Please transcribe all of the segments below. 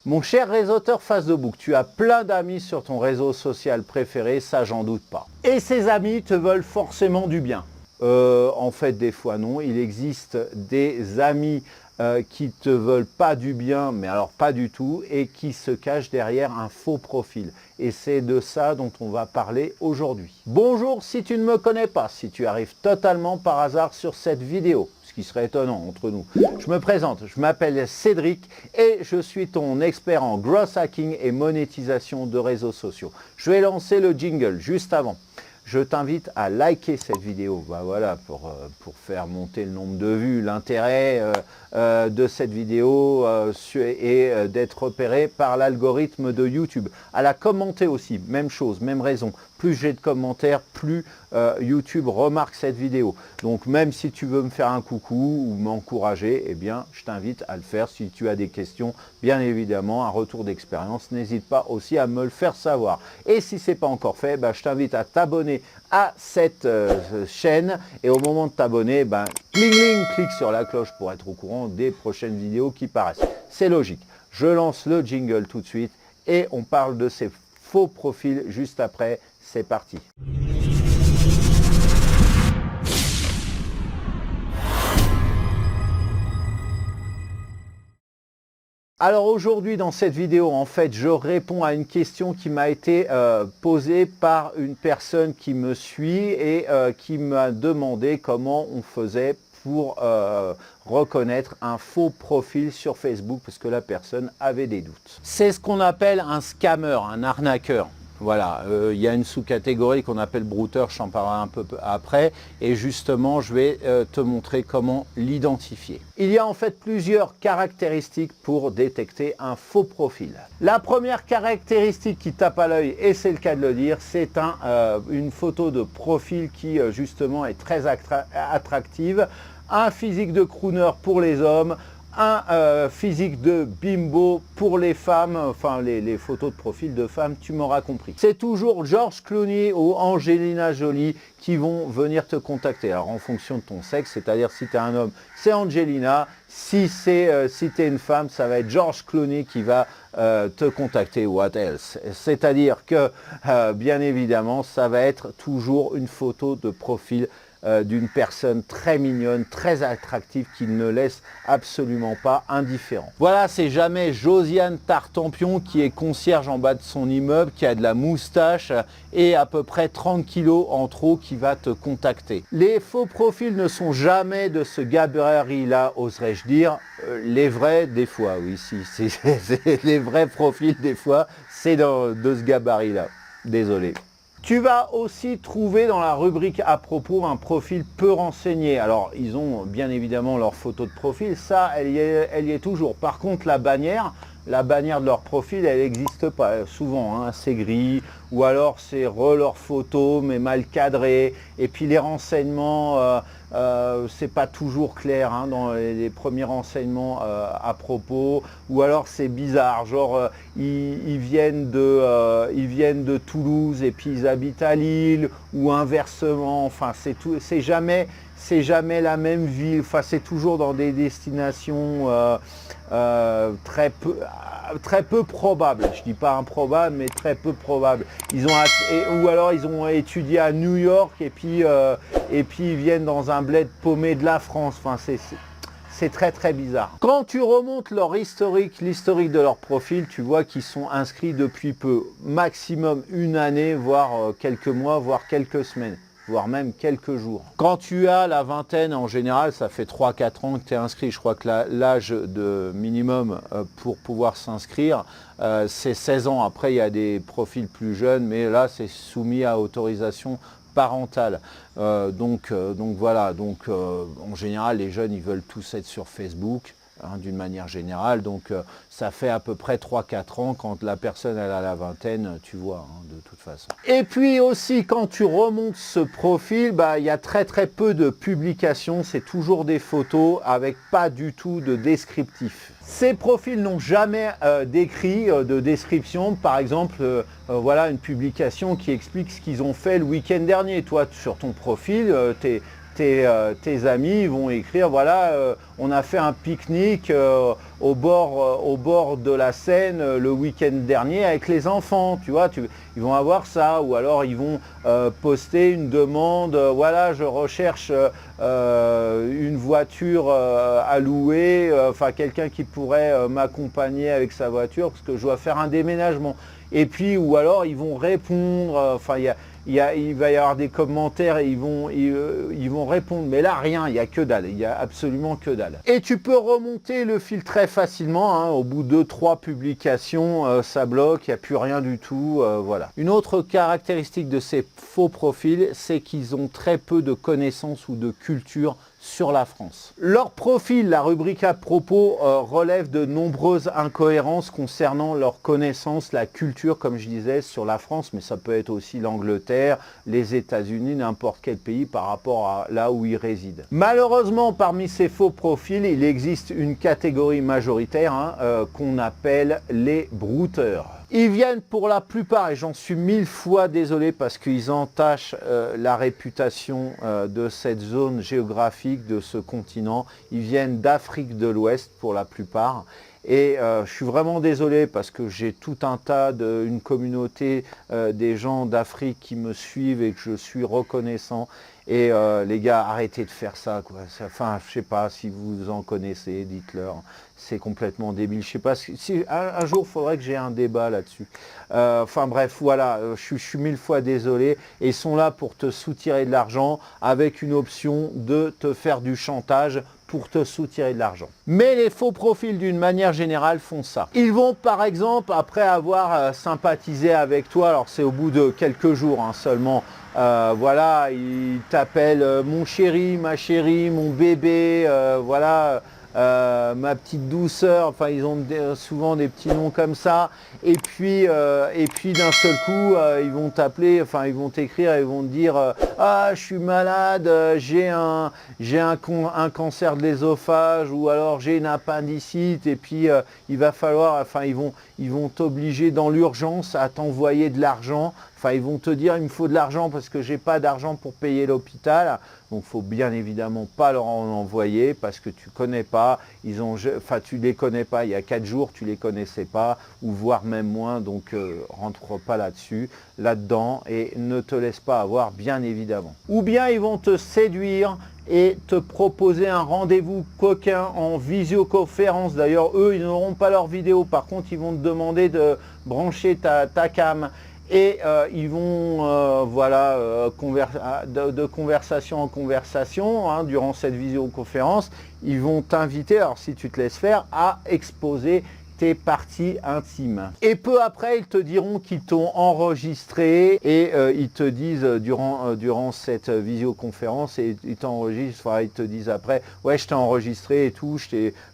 Mon cher réseauteur Facebook, tu as plein d'amis sur ton réseau social préféré, ça j'en doute pas. Et ces amis te veulent forcément du bien. En fait, des fois non. Il existe des amis qui te veulent pas du bien, mais alors pas du tout, et qui se cachent derrière un faux profil. Et c'est de ça dont on va parler aujourd'hui. Bonjour si tu ne me connais pas, si tu arrives totalement par hasard sur cette vidéo, ce qui serait étonnant entre nous. Je me présente, je m'appelle Cédric et je suis ton expert en growth hacking et monétisation de réseaux sociaux. Je vais lancer le jingle juste avant. Je t'invite à liker cette vidéo, voilà, pour faire monter le nombre de vues. L'intérêt de cette vidéo est d'être repéré par l'algorithme de YouTube. À la commenter aussi, même chose, même raison. Plus j'ai de commentaires, plus YouTube remarque cette vidéo. Donc même si tu veux me faire un coucou ou m'encourager, eh bien je t'invite à le faire. Si tu as des questions, bien évidemment, un retour d'expérience, n'hésite pas aussi à me le faire savoir. Et si ce n'est pas encore fait, je t'invite à t'abonner à cette chaîne. Et au moment de t'abonner, clique sur la cloche pour être au courant des prochaines vidéos qui paraissent. C'est logique. Je lance le jingle tout de suite et on parle de ces faux profils juste après. C'est parti. Alors aujourd'hui dans cette vidéo, en fait, je réponds à une question qui m'a été posée par une personne qui me suit et qui m'a demandé comment on faisait pour reconnaître un faux profil sur Facebook parce que la personne avait des doutes. C'est ce qu'on appelle un scammer, un arnaqueur. Voilà, il y a une sous-catégorie qu'on appelle brouteur, je t'en parlerai un peu après, et justement je vais te montrer comment l'identifier. Il y a en fait plusieurs caractéristiques pour détecter un faux profil. La première caractéristique qui tape à l'œil, et c'est le cas de le dire, c'est une photo de profil qui justement est très attractive, un physique de crooner pour les hommes, un physique de bimbo pour les femmes, enfin les photos de profil de femmes, tu m'auras compris. C'est toujours George Clooney ou Angelina Jolie qui vont venir te contacter. Alors en fonction de ton sexe, c'est-à-dire si tu es un homme, c'est Angelina, si tu es une femme, ça va être George Clooney qui va te contacter, what else. C'est-à-dire que bien évidemment, ça va être toujours une photo de profil d'une personne très mignonne, très attractive qui ne laisse absolument pas indifférent. Voilà, c'est jamais Josiane Tartampion qui est concierge en bas de son immeuble, qui a de la moustache et à peu près 30 kilos en trop qui va te contacter. Les faux profils ne sont jamais de ce gabarit-là, oserais-je dire. Les vrais, des fois, oui, si, les vrais profils, des fois, c'est de ce gabarit-là. Désolé. Tu vas aussi trouver dans la rubrique à propos un profil peu renseigné. Alors, ils ont bien évidemment leur photo de profil, ça, elle y est toujours. Par contre, la bannière de leur profil, elle n'existe pas. Souvent, hein, c'est gris, ou alors c'est leur photo, mais mal cadré. Et puis les renseignements, c'est pas toujours clair hein, dans les premiers renseignements à propos. Ou alors c'est bizarre, genre ils viennent de Toulouse et puis ils habitent à Lille, ou inversement. Enfin, c'est jamais la même ville. Enfin, c'est toujours dans des destinations très peu probable, je dis pas improbable, mais très peu probable. Ou alors ils ont étudié à New York et puis ils viennent dans un bled paumé de la France. Enfin, c'est très très bizarre. Quand tu remontes leur historique, l'historique de leur profil, tu vois qu'ils sont inscrits depuis peu, maximum une année, voire quelques mois, voire quelques semaines, voire même quelques jours. Quand tu as la vingtaine, en général, ça fait 3-4 ans que tu es inscrit. Je crois que l'âge de minimum pour pouvoir s'inscrire, c'est 16 ans. Après, il y a des profils plus jeunes, mais là, c'est soumis à autorisation parentale. Donc voilà, en général, les jeunes, ils veulent tous être sur Facebook. Hein, d'une manière générale, donc ça fait à peu près 3-4 ans quand la personne elle a la vingtaine, tu vois, hein, de toute façon. Et puis aussi quand tu remontes ce profil, il y a très peu de publications, c'est toujours des photos avec pas du tout de descriptif. Ces profils n'ont jamais d'écrit de description, par exemple, voilà une publication qui explique ce qu'ils ont fait le week-end dernier. Toi, sur ton profil, tu tes amis vont écrire, voilà, on a fait un pique-nique au bord de la Seine le week-end dernier avec les enfants, tu vois, ils vont avoir ça, ou alors ils vont poster une demande, voilà, je recherche une voiture à louer, enfin quelqu'un qui pourrait m'accompagner avec sa voiture parce que je dois faire un déménagement. Et puis, ou alors ils vont répondre, enfin il va y avoir des commentaires et ils vont répondre. Mais là, rien, il n'y a que dalle, il n'y a absolument que dalle. Et tu peux remonter le fil très facilement, hein, au bout de 3 publications, ça bloque, il n'y a plus rien du tout, voilà. Une autre caractéristique de ces faux profils, c'est qu'ils ont très peu de connaissances ou de culture sur la France. Leur profil, la rubrique à propos, relève de nombreuses incohérences concernant leur connaissance, la culture, comme je disais, sur la France, mais ça peut être aussi l'Angleterre, les États-Unis, n'importe quel pays par rapport à là où ils résident. Malheureusement, parmi ces faux profils, il existe une catégorie majoritaire qu'on appelle les brouteurs. Ils viennent pour la plupart, et j'en suis 1000 fois désolé parce qu'ils entachent la réputation de cette zone géographique, de ce continent. Ils viennent d'Afrique de l'Ouest pour la plupart. Et je suis vraiment désolé parce que j'ai tout un tas une communauté des gens d'Afrique qui me suivent et que je suis reconnaissant. Et les gars, arrêtez de faire ça, quoi. Enfin, je sais pas si vous en connaissez, dites-leur. C'est complètement débile. Je sais pas si un jour il faudrait que j'ai un débat là-dessus. Enfin bref, voilà, je suis 1000 fois désolé. Et ils sont là pour te soutirer de l'argent avec une option de te faire du chantage pour te soutirer de l'argent. Mais les faux profils d'une manière générale font ça. Ils vont par exemple, après avoir sympathisé avec toi, alors c'est au bout de quelques jours seulement, voilà, ils t'appellent mon chéri, ma chérie, mon bébé, voilà, ma petite douceur, enfin ils ont souvent des petits noms comme ça, et puis d'un seul coup ils vont t'appeler, enfin ils vont t'écrire, ils vont te dire ah je suis malade, j'ai un cancer de l'œsophage, ou alors j'ai une appendicite, et puis il va falloir, enfin ils vont t'obliger dans l'urgence à t'envoyer de l'argent. Enfin, ils vont te dire il me faut de l'argent parce que j'ai pas d'argent pour payer l'hôpital. Donc, il faut bien évidemment pas leur en envoyer parce que tu connais pas. Tu les connais pas. Il y a 4 jours, tu les connaissais pas, ou voire même moins. Donc, rentre pas là-dedans et ne te laisse pas avoir, bien évidemment. Ou bien ils vont te séduire et te proposer un rendez-vous coquin en visioconférence. D'ailleurs, eux, ils n'auront pas leur vidéo. Par contre, ils vont te demander de brancher ta cam. Et ils vont, de conversation en conversation, durant cette visioconférence, ils vont t'inviter, alors si tu te laisses faire, à exposer tes parties intimes. Et peu après, ils te diront qu'ils t'ont enregistré, et ils te disent durant cette visioconférence, et ils t'enregistrent, enfin, ils te disent après, ouais, je t'ai enregistré et tout,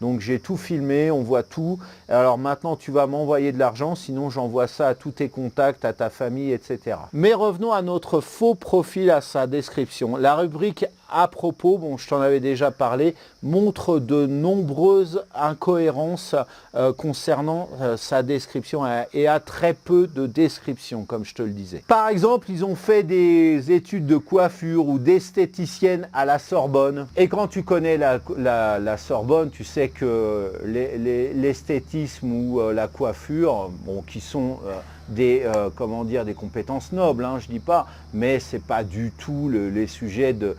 donc j'ai tout filmé, on voit tout. Alors maintenant, tu vas m'envoyer de l'argent, sinon j'envoie ça à tous tes contacts, à ta famille, etc. Mais revenons à notre faux profil, à sa description. La rubrique à propos, bon, je t'en avais déjà parlé, montre de nombreuses incohérences concernant sa description, et a très peu de description, comme je te le disais. Par exemple, ils ont fait des études de coiffure ou d'esthéticienne à la Sorbonne. Et quand tu connais la Sorbonne, tu sais que l'esthétisme ou la coiffure, bon, qui sont des compétences nobles, je dis pas, mais c'est pas du tout les sujets de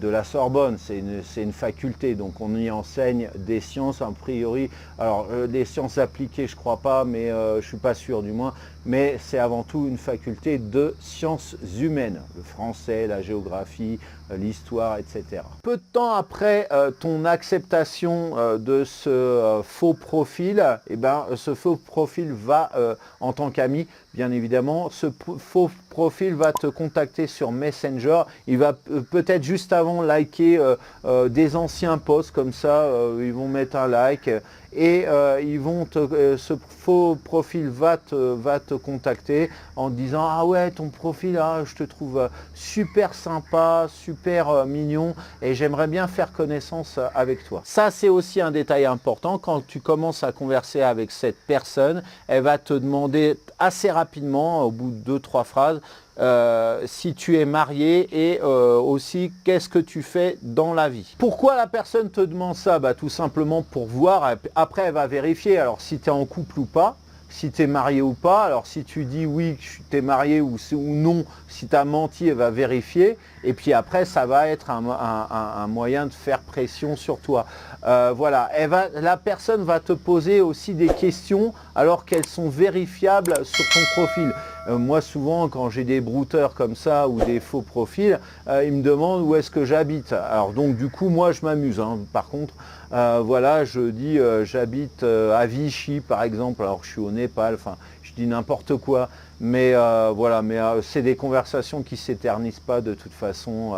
la Sorbonne, c'est une faculté, donc on y enseigne des sciences a priori, alors des sciences appliquées je crois pas, mais je suis pas sûr du moins, mais c'est avant tout une faculté de sciences humaines, le français, la géographie, l'histoire, etc. Peu de temps après ton acceptation de ce faux profil, ce faux profil va, en tant qu'ami, bien évidemment, ce faux profil va te contacter sur Messenger. Il va peut-être juste avant liker des anciens posts, comme ça, ils vont mettre un like, et ce faux profil va te contacter en te disant ah ouais, ton profil, je te trouve super sympa, super mignon, et j'aimerais bien faire connaissance avec toi. Ça, c'est aussi un détail important. Quand tu commences à converser avec cette personne, elle va te demander assez rapidement, au bout de 2-3 phrases, si tu es marié et aussi qu'est-ce que tu fais dans la vie. Pourquoi la personne te demande ça? Tout simplement pour voir, après elle va vérifier alors si tu es en couple ou pas, si tu es marié ou pas. Alors si tu dis oui, tu es marié ou non, si tu as menti, elle va vérifier. Et puis après, ça va être un moyen de faire pression sur toi. Voilà, la personne va te poser aussi des questions alors qu'elles sont vérifiables sur ton profil. Moi, souvent, quand j'ai des brouteurs comme ça ou des faux profils, ils me demandent où est-ce que j'habite. Alors donc, du coup, moi, je m'amuse. Par contre, voilà, je dis j'habite à Vichy, par exemple. Alors, je suis au Népal. Enfin, je dis n'importe quoi. Mais voilà, c'est des conversations qui ne s'éternisent pas de toute façon.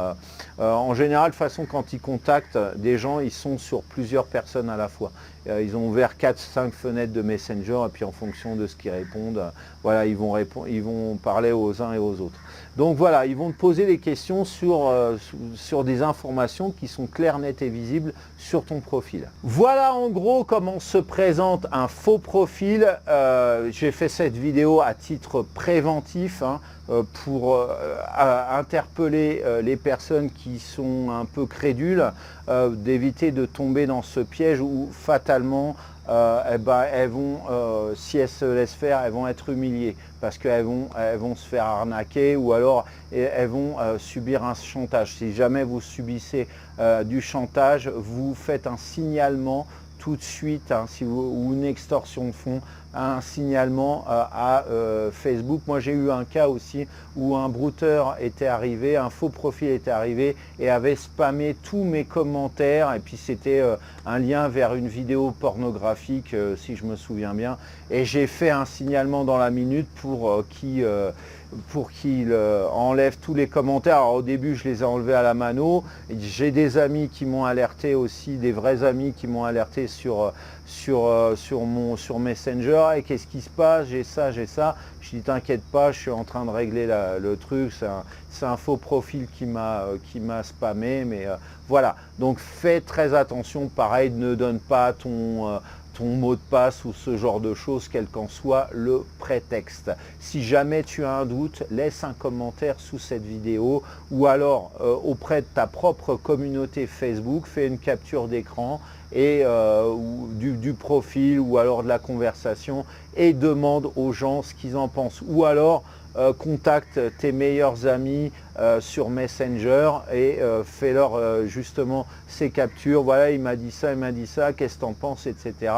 En général, de toute façon, quand ils contactent des gens, ils sont sur plusieurs personnes à la fois. Ils ont ouvert 4-5 fenêtres de Messenger et puis en fonction de ce qu'ils répondent, voilà, ils vont parler aux uns et aux autres. Donc voilà, ils vont te poser des questions sur des informations qui sont claires, nettes et visibles sur ton profil. Voilà en gros comment se présente un faux profil. J'ai fait cette vidéo à titre préventif pour interpeller les personnes qui sont un peu crédules, d'éviter de tomber dans ce piège où fatalement elles vont, si elles se laissent faire, elles vont être humiliées parce qu'elles vont se faire arnaquer ou alors elles vont subir un chantage. Si jamais vous subissez du chantage, vous faites un signalement tout de suite, ou une extorsion de fonds, un signalement à Facebook. Moi j'ai eu un cas aussi où un brouteur était arrivé, un faux profil était arrivé et avait spammé tous mes commentaires et puis c'était un lien vers une vidéo pornographique si je me souviens bien, et j'ai fait un signalement dans la minute pour qu'il enlève tous les commentaires. Alors, au début je les ai enlevés à la mano, j'ai des amis qui m'ont alerté aussi, des vrais amis qui m'ont alerté sur Messenger. Et qu'est-ce qui se passe, j'ai ça. Je dis t'inquiète pas, je suis en train de régler le truc, c'est un faux profil qui m'a spammé, mais voilà, donc fais très attention. Pareil, ne donne pas ton mot de passe ou ce genre de choses, quel qu'en soit le prétexte. Si jamais tu as un doute, laisse un commentaire sous cette vidéo ou alors auprès de ta propre communauté Facebook, fais une capture d'écran et du profil ou alors de la conversation et demande aux gens ce qu'ils en pensent, ou alors contacte tes meilleurs amis sur Messenger et fais-leur justement ces captures. Voilà, il m'a dit ça, qu'est-ce que tu en penses, etc.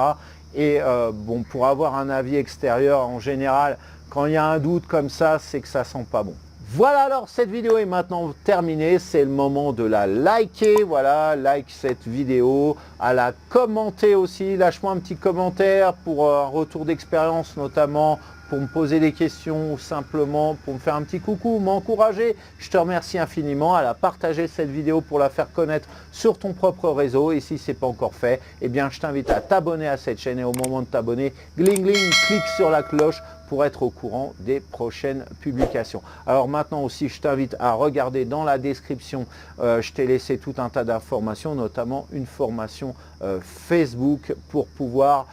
Et bon, pour avoir un avis extérieur, en général, quand il y a un doute comme ça, c'est que ça sent pas bon. Voilà, alors cette vidéo est maintenant terminée, c'est le moment de la liker. Voilà, like cette vidéo, à la commenter aussi, lâche-moi un petit commentaire pour un retour d'expérience, notamment pour me poser des questions ou simplement pour me faire un petit coucou, m'encourager. Je te remercie infiniment. À la partager cette vidéo pour la faire connaître sur ton propre réseau. Et si ce n'est pas encore fait, eh bien je t'invite à t'abonner à cette chaîne et au moment de t'abonner, gling gling, clique sur la cloche pour être au courant des prochaines publications. Alors maintenant aussi, je t'invite à regarder dans la description, je t'ai laissé tout un tas d'informations, notamment une formation Facebook pour pouvoir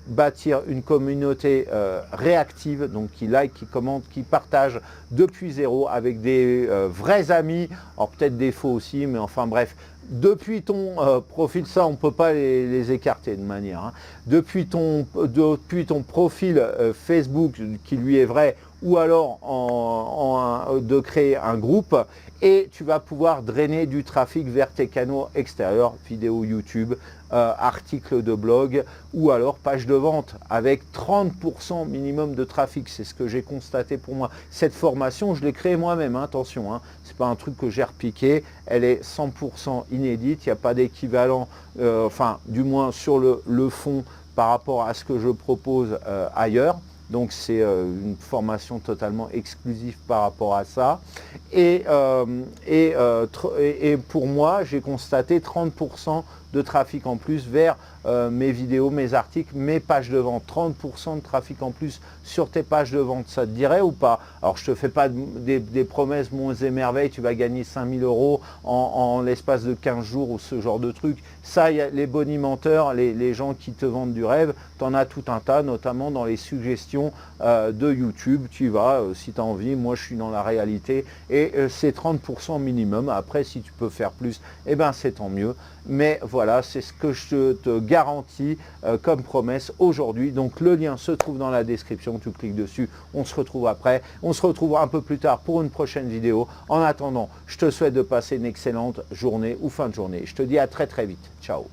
bâtir une communauté réactive, donc qui like, qui commente, qui partage depuis zéro avec des vrais amis, alors peut-être des faux aussi, mais enfin bref, depuis ton profil, ça on ne peut pas les écarter de manière, depuis ton profil Facebook qui lui est vrai, ou alors de créer un groupe, et tu vas pouvoir drainer du trafic vers tes canaux extérieurs, vidéos YouTube, articles de blog ou alors page de vente avec 30% minimum de trafic. C'est ce que j'ai constaté pour moi. Cette formation, je l'ai créée moi-même, attention, c'est pas un truc que j'ai repiqué, elle est 100% inédite, il n'y a pas d'équivalent, enfin du moins sur le fond par rapport à ce que je propose ailleurs. Donc c'est une formation totalement exclusive par rapport à ça. Et pour moi, j'ai constaté 30% de trafic en plus vers mes vidéos, mes articles, mes pages de vente. 30% de trafic en plus sur tes pages de vente, ça te dirait ou pas? Alors je te fais pas des promesses monts et merveilles, tu vas gagner 5000 € en l'espace de 15 jours ou ce genre de truc. Ça, y a les bonimenteurs, les gens qui te vendent du rêve, tu en as tout un tas, notamment dans les suggestions de YouTube. Tu vas, si tu as envie, moi je suis dans la réalité et c'est 30% minimum. Après, si tu peux faire plus, eh ben c'est tant mieux. Mais voilà, c'est ce que je te garantis comme promesse aujourd'hui. Donc le lien se trouve dans la description, tu cliques dessus, on se retrouve après. On se retrouvera un peu plus tard pour une prochaine vidéo. En attendant, je te souhaite de passer une excellente journée ou fin de journée. Je te dis à très très vite. Ciao.